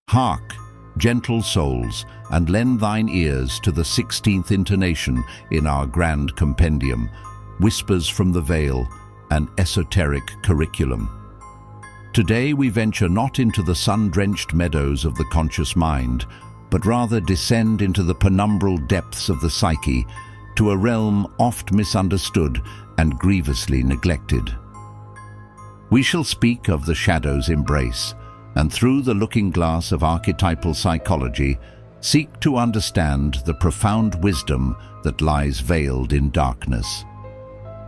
Hark, gentle souls, and lend thine ears to the 16th intonation in our grand compendium, Whispers from the Veil, an Esoteric Curriculum. Today we venture not into the sun-drenched meadows of the conscious mind, but rather descend into the penumbral depths of the psyche, to a realm oft misunderstood and grievously neglected. We shall speak of the shadow's embrace, and through the looking glass of archetypal psychology, seek to understand the profound wisdom that lies veiled in darkness.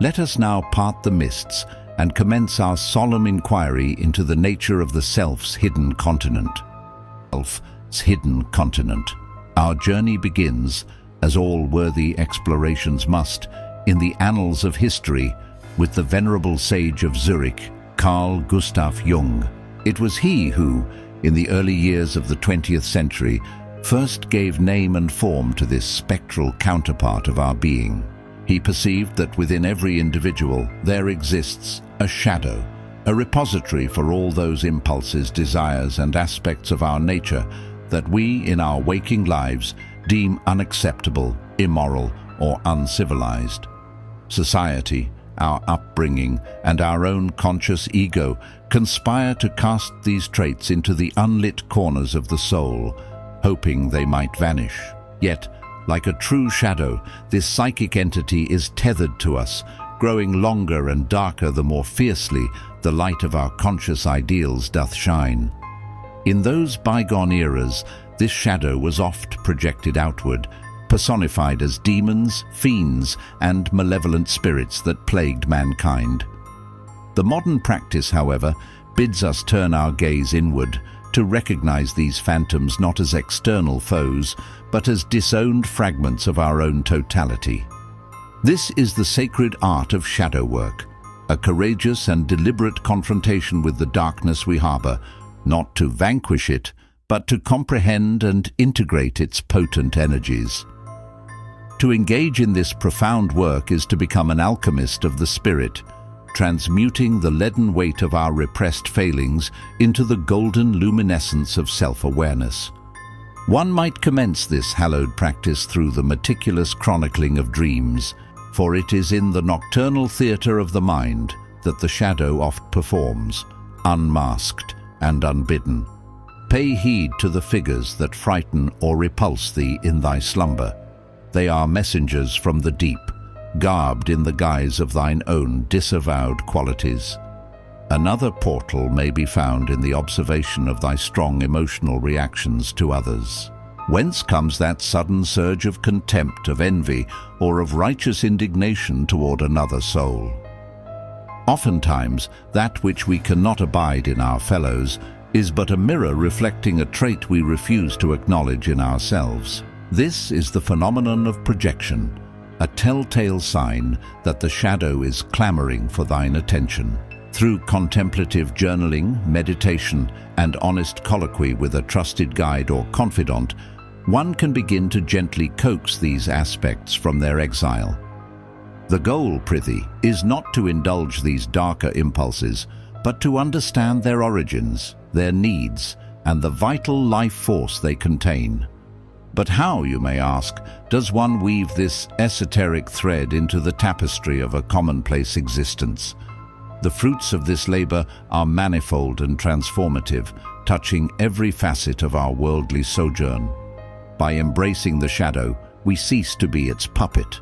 Let us now part the mists and commence our solemn inquiry into the nature of the self's hidden continent. Self's hidden continent. Our journey begins, as all worthy explorations must, in the annals of history, with the venerable sage of Zurich, Carl Gustav Jung. It was he who, in the early years of the 20th century, first gave name and form to this spectral counterpart of our being. He perceived that within every individual there exists a shadow, a repository for all those impulses, desires, and aspects of our nature that we, in our waking lives, deem unacceptable, immoral, or uncivilized. Society, our upbringing, and our own conscious ego conspire to cast these traits into the unlit corners of the soul, hoping they might vanish. Yet, like a true shadow, this psychic entity is tethered to us, growing longer and darker the more fiercely the light of our conscious ideals doth shine. In those bygone eras, this shadow was oft projected outward, personified as demons, fiends, and malevolent spirits that plagued mankind. The modern practice, however, bids us turn our gaze inward, to recognize these phantoms not as external foes, but as disowned fragments of our own totality. This is the sacred art of shadow work, a courageous and deliberate confrontation with the darkness we harbor, not to vanquish it, but to comprehend and integrate its potent energies. To engage in this profound work is to become an alchemist of the spirit, transmuting the leaden weight of our repressed failings into the golden luminescence of self-awareness. One might commence this hallowed practice through the meticulous chronicling of dreams, for it is in the nocturnal theatre of the mind that the shadow oft performs, unmasked and unbidden. Pay heed to the figures that frighten or repulse thee in thy slumber. They are messengers from the deep, garbed in the guise of thine own disavowed qualities. Another portal may be found in the observation of thy strong emotional reactions to others. Whence comes that sudden surge of contempt, of envy, or of righteous indignation toward another soul? Oftentimes, that which we cannot abide in our fellows is but a mirror reflecting a trait we refuse to acknowledge in ourselves. This is the phenomenon of projection, a telltale sign that the shadow is clamoring for thine attention. Through contemplative journaling, meditation, and honest colloquy with a trusted guide or confidant, one can begin to gently coax these aspects from their exile. The goal, prithee, is not to indulge these darker impulses, but to understand their origins, their needs, and the vital life force they contain. But how, you may ask, does one weave this esoteric thread into the tapestry of a commonplace existence? The fruits of this labor are manifold and transformative, touching every facet of our worldly sojourn. By embracing the shadow, we cease to be its puppet.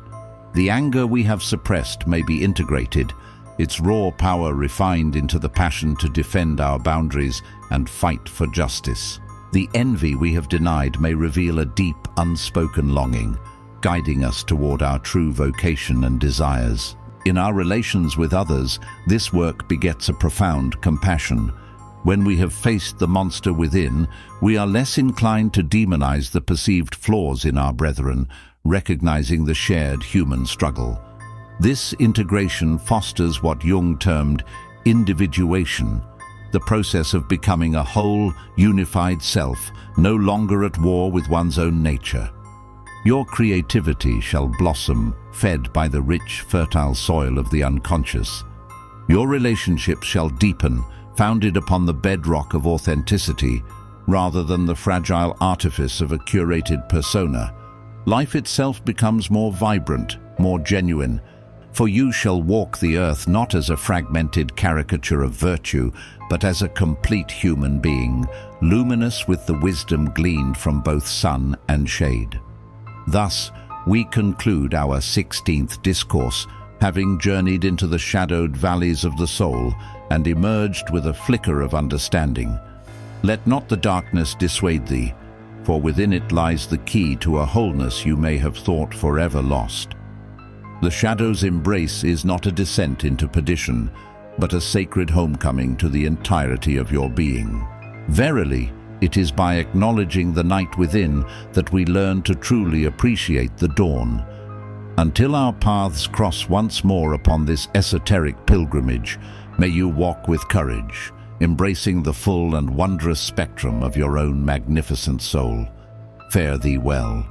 The anger we have suppressed may be integrated, its raw power refined into the passion to defend our boundaries and fight for justice. The envy we have denied may reveal a deep, unspoken longing, guiding us toward our true vocation and desires. In our relations with others, this work begets a profound compassion. When we have faced the monster within, we are less inclined to demonize the perceived flaws in our brethren, recognizing the shared human struggle. This integration fosters what Jung termed individuation, the process of becoming a whole, unified self, no longer at war with one's own nature. Your creativity shall blossom, fed by the rich, fertile soil of the unconscious. Your relationships shall deepen, founded upon the bedrock of authenticity, rather than the fragile artifice of a curated persona, life itself becomes more vibrant, more genuine. For you shall walk the earth not as a fragmented caricature of virtue, but as a complete human being, luminous with the wisdom gleaned from both sun and shade. Thus, we conclude our 16th discourse, having journeyed into the shadowed valleys of the soul and emerged with a flicker of understanding. Let not the darkness dissuade thee, for within it lies the key to a wholeness you may have thought forever lost. The shadow's embrace is not a descent into perdition, but a sacred homecoming to the entirety of your being. Verily, it is by acknowledging the night within that we learn to truly appreciate the dawn. Until our paths cross once more upon this esoteric pilgrimage, may you walk with courage, embracing the full and wondrous spectrum of your own magnificent soul. Fare thee well.